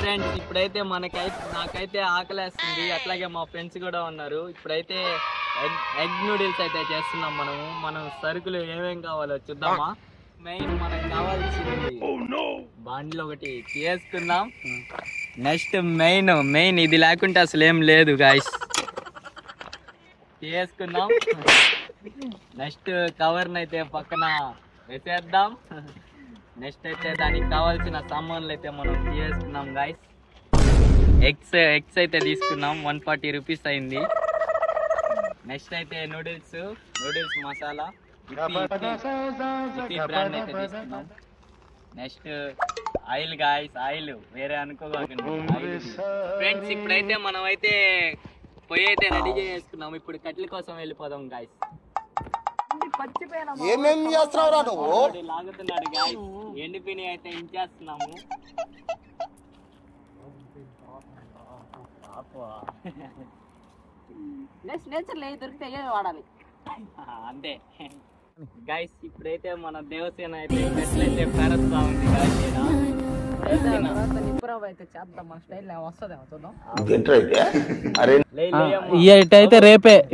Friends ఇప్పుడైతే నాకైతే ఆకలేస్తుంది, అట్లాగే మా ఫ్రెండ్స్ కూడా ఉన్నారు. ఇప్పుడైతే ఎగ్ నూడిల్స్ అయితే చేస్తున్నాం. మనం సరుకులు ఏమేం కావాలో చూద్దామా. మెయిన్ మనకు కావాల్సింది బండ్లు ఒకటి చేసుకుందాం. నెక్స్ట్ మెయిన్ ఇది లేకుంటే అసలు ఏం లేదు గాయస్. చేసుకుందాం. నెక్స్ట్ కవర్ని అయితే పక్కన వేసేద్దాం. నెక్స్ట్ అయితే దానికి కావాల్సిన సామాన్లు అయితే మనం చేసుకున్నాం గాయస్. ఎగ్స్ అయితే తీసుకున్నాం, 140 రూపీస్ అయింది. నెక్స్ట్ అయితే నూడిల్స్ మసాలా బ్రాండ్ అయితే తీసుకున్నాం. నెక్స్ట్ ఆయిల్ గాయస్, ఆయిల్ వేరే అనుకోకండి. ఫ్రెండ్స్ ఇప్పుడైతే మనం అయితే పొయ్యి అయితే రెడీ చేసుకున్నాం. ఇప్పుడు కట్టెల కోసం వెళ్ళిపోదాం గాయస్. లాగుతున్నాడు గాయస్. ఎండిపిని అయితే ఇంచేస్తున్నాము. వాడాలి అంతే గాయస్. ఇప్పుడైతే మన దేవసేన అయితే ఎట్లయితే పేరుస్తా ఉంది గాయస్.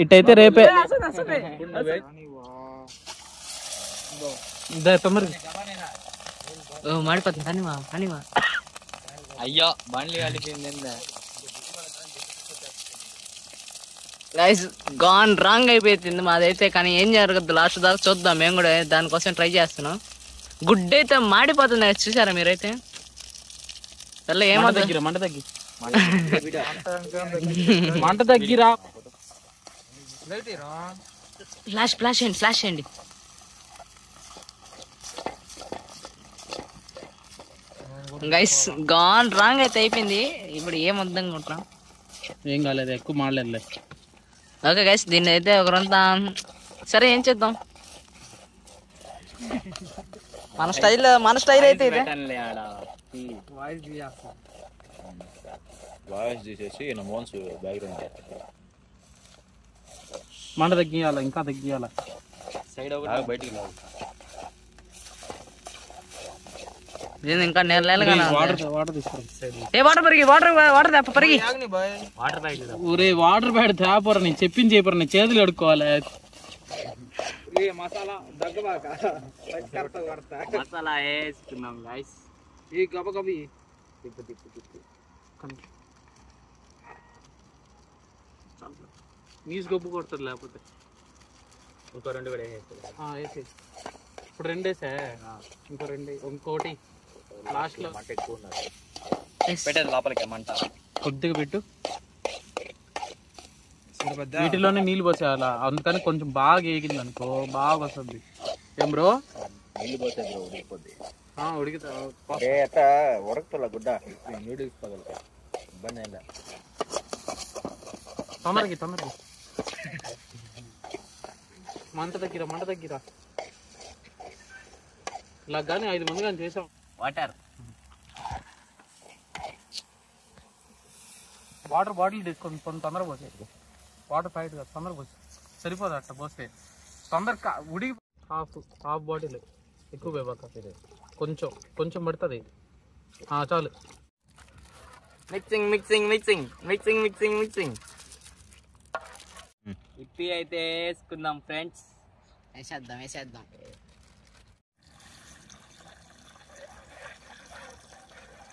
ఇటైతే రేపే మాడిపోతుంది. అయ్యో బండ్లు కలిపింది. గైస్ గాన్ రాంగ్ అయిపోతుంది మాదైతే, కానీ ఏం జరగద్దు. లాస్ట్ దాకా చూద్దాం. మేము కూడా దానికోసం ట్రై చేస్తున్నాం. గుడ్ అయితే మాడిపోతుంది చూసారా మీరైతే. మంట తగ్గిరా. ఫ్లాష్ చేయండి. గైస్ గాన్ రాంగ్ అయితే అయిపోయింది. ఇప్పుడు ఏం వద్దాం అనుకుంటున్నాం. ఏం కాలేదు, ఎక్కువ మాడలేదు. ఓకే గైస్, దీన్ని అయితే ఒకరంతా సరే ఏం చేద్దాం. మన స్టైల్ అయితే ఇదే. మంట తగ్గియాల, ఇంకా తగ్గియాల. బయటికి ఇంకా వాటర్ బ్యాడ్ తేపరా. నేను చెప్పింది చేయపరా, నేను చేతులు కడుక్కోవాలి. మసాలా వేసుకున్నాం గైస్. ఈ గబగబి నీసు గబ్బు కొడుతుంది, లేకపోతే ఇంకో 2 కూడా వేసేది. ఇప్పుడు 2 వేసా, ఇంకోటి లాస్ట్ లో పెట్టేది లోపలికి. మంట కొద్దిగా పెట్టు. వీటిలోనే నీళ్ళు పోసేయాల, అందుకని కొంచెం బాగా ఏగింది అనుకో బాగా వస్తుంది. ఏం బ్రో ఉడికితా ఉడకతల గుడ్డ నూడిల్స్ పగలుతా ఇబ్బంది అయిందా. తొందరకి మంట తగ్గిరా. ఇలా కానీ 5 మంది కానీ చేసాం. వాటర్ బాటిల్ తీసుకొని కొన్ని తొందరగా పోసే. వాటర్ ప్యాకెట్ కాదు, తొందరగా పోసే. సరిపోదు అట్లా పోస్తే తొందరగా ఉడికి. హాఫ్ బాటిల్ ఎక్కువ పోయిపోతా. కొంచెం పడుతుంది. చాలు. మిక్సింగ్ ఇప్పి అయితే వేసుకుందాం ఫ్రెండ్స్. వేసేద్దాం.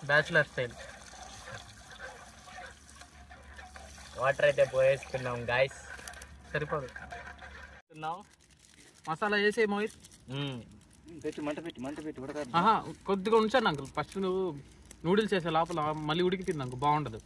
Bachelor style. వాటర్ అయితే పోయేసుకున్నాం గాయస్. సరిపోదు. మసాలా వేసే మోహిత్. మంట పెట్టి కొద్దిగా ఉంచాను అంకుల్. ఫస్ట్ నువ్వు నూడిల్స్ వేసే లోపల మళ్ళీ ఉడికిపోయింది అంకుల్, బాగుండదు.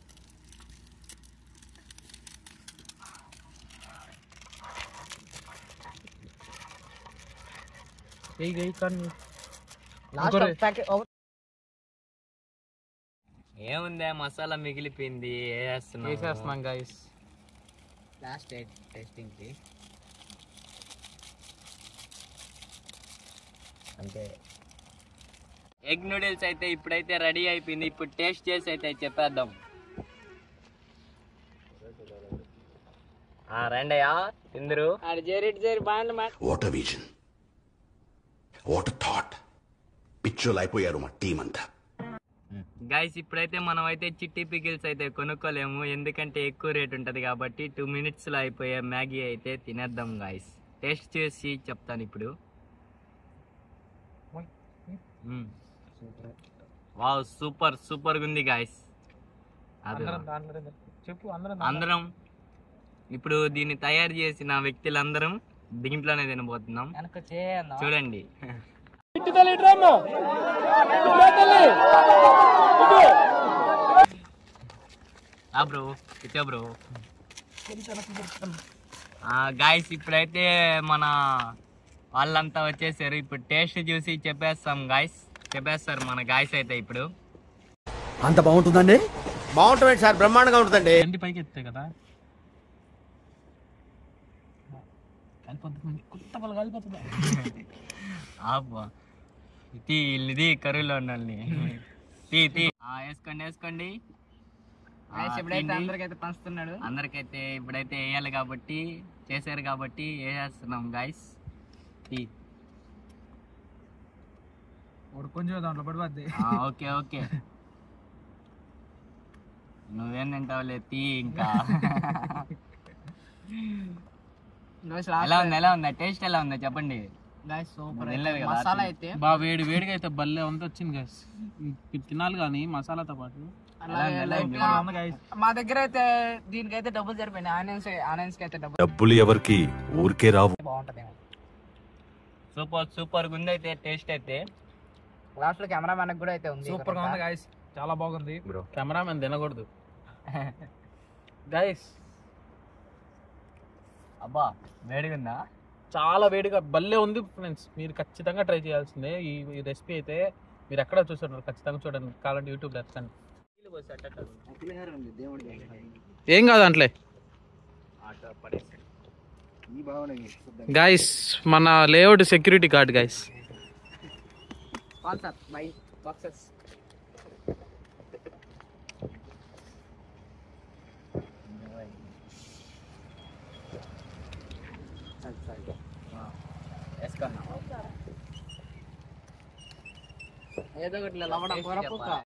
ఏముందే మసాలా మిగిలిపోయింది, వేసేస్తున్నాం గాయస్. లాస్ట్ టేస్టింగ్ కి అంటే ఎగ్ నూడిల్స్ అయితే ఇప్పుడైతే రెడీ అయిపోయింది. ఇప్పుడు టేస్ట్ చేసి అయితే చెప్పేద్దాం. రండయ్యా తిందరు. What vision, what thought. పిచ్చోలు అయిపోయారు మా టీం అంతా. గైస్ ఇప్పుడైతే మనం అయితే చిట్టి పికిల్స్ అయితే కొనుక్కోలేము, ఎందుకంటే ఎక్కువ రేట్ ఉంటది కాబట్టి 2 minutes లో అయిపోయే మ్యాగీ అయితే తినేద్దాం గైస్. టేస్ట్ చేసి చెప్తాను ఇప్పుడు. వావ్, సూపర్ సూపర్ ఉంది గైస్. అందరం ఇప్పుడు దీన్ని తయారు చేసిన వ్యక్తులందరం దీంట్లోనే తినబోతున్నాం. చూడండి. బ్రో ఇచ్చా బ్రో. గాయస్ ఇప్పుడైతే మన వాళ్ళంతా వచ్చేసారు. ఇప్పుడు టేస్ట్ చూసి చెప్పేస్తాం గాయస్. చెప్పేస్తారు మన గాయస్ అయితే ఇప్పుడు. అంత బాగుంటుందండి? బాగుంటుంది సార్, బ్రహ్మాండంగా ఉంటుందండి. ఎండి పైకి ఎత్తాయి కదా, ఇది కర్రీలో ఉండాలి. వేసుకోండి వేసుకోండి. అందరికైతే పంచుతున్నాడు. అందరికైతే ఇప్పుడైతే వేయాలి కాబట్టి, చేశారు కాబట్టి వేసేస్తున్నాం గాయస్. కొంచెం దాంట్లో పడిపోద్ది. ఓకే ఓకే, నువ్వేం తింటావులే తీ. ఇంకా ఎలా ఉంది, ఎలా ఉందా టేస్ట్, ఎలా ఉందా చెప్పండి. మసాలా అయితే బాగా వేడి వేడిగా అయితే భలే ఉంది వచ్చింది గైస్. తినాలి కానీ మసాలాతో పాటు. మా దగ్గర అయితే దీనికైతే డబ్బులు సరిపోయింది. ఆనియన్స్ కి అయితే డబ్బులు ఎవరికి ఊరికే రావు. బాగుంటది. సూపర్ సూపర్ ఉంది అయితే టేస్ట్ అయితే. లాస్ట్ లో కెమెరా మ్యాన్ కూడా అయితే ఉంది. సూపర్ గా ఉంది గైస్, చాలా బాగుంది. కెమెరామెన్ తినకూడదు గైస్. అబ్బా వేడిగా ఉందా? చాలా వేడిగా భలే ఉంది ఫ్రెండ్స్. మీరు ఖచ్చితంగా ట్రై చేయాల్సిందే ఈ రెసిపీ అయితే. మీరు ఎక్కడ చూస్తున్నారు ఖచ్చితంగా చూడండి, కావాలంటే యూట్యూబ్లో ఎత్తండి. ఏం కాదు అంట్లే గైస్. మన లేఅవుట్ సెక్యూరిటీ గార్డ్ గైస్. ఏదో ఒకటి లవడ కూర